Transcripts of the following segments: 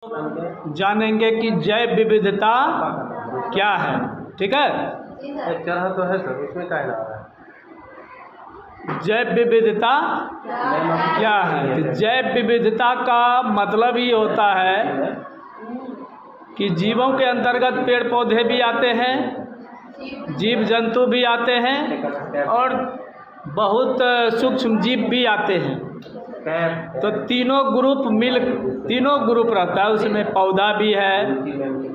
जानेंगे कि जैव विविधता क्या है। ठीक है, एक तरह तो है सर, इसमें क्या रहा है? जैव विविधता क्या है? तो जैव विविधता का मतलब ही होता है कि जीवों के अंतर्गत पेड़ पौधे भी आते हैं, जीव जंतु भी आते हैं और बहुत सूक्ष्म जीव भी आते हैं। तो तीनों ग्रुप रहता है। उसमें पौधा भी है,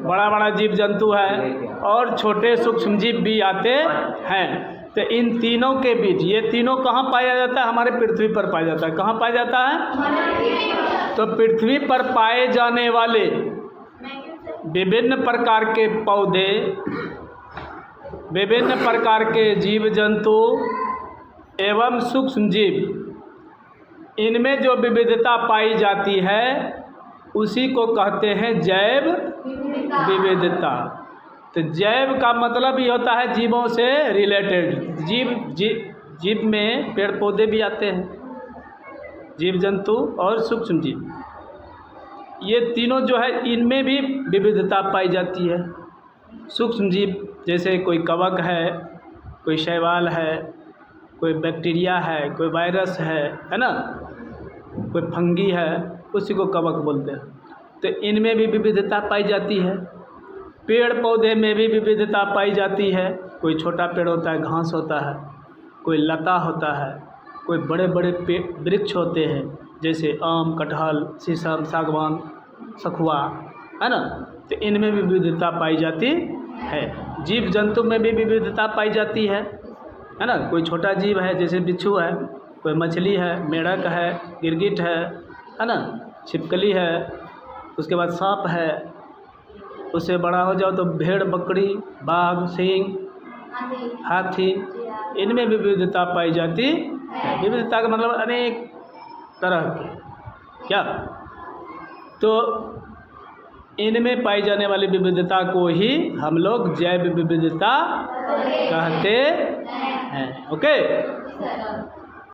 बड़ा बड़ा जीव जंतु है और छोटे सूक्ष्म जीव भी आते हैं। तो इन तीनों के बीच ये तीनों कहाँ पाया जाता है? हमारे पृथ्वी पर पाया जाता है। कहाँ पाया जाता है? तो पृथ्वी पर पाए जाने वाले विभिन्न प्रकार के पौधे, विभिन्न प्रकार के जीव जंतु एवं सूक्ष्म जीव, इनमें जो विविधता पाई जाती है उसी को कहते हैं जैव विविधता। तो जैव का मतलब ही होता है जीवों से रिलेटेड। जीव में पेड़ पौधे भी आते हैं, जीव जंतु और सूक्ष्म जीव, ये तीनों जो है इनमें भी विविधता पाई जाती है। सूक्ष्म जीव जैसे कोई कवक है, कोई शैवाल है, कोई बैक्टीरिया है, कोई वायरस है ना, कोई फंगी है, उसी को कवक बोलते हैं। तो इनमें भी विविधता पाई जाती है। पेड़ पौधे में भी विविधता पाई जाती है। कोई छोटा पेड़ होता है, घास होता है, कोई लता होता है, कोई बड़े बड़े वृक्ष होते हैं जैसे आम, कटहल, शीशम, सागवान, सखुआ, है ना। तो इनमें भी विविधता पाई जाती है। जीव जंतु में भी विविधता पाई जाती है ना। कोई छोटा जीव है जैसे बिच्छू है, कोई मछली है, मेढक है, गिरगिट है ना, छिपकली है, उसके बाद सांप है, उससे बड़ा हो जाओ तो भेड़, बकरी, बाघ, सिंह, हाथी, इनमें भी विविधता पाई जाती है। विविधता का मतलब अनेक तरह के क्या, तो इनमें पाई जाने वाली विविधता को ही हम लोग जैव विविधता कहते हैं। ओके।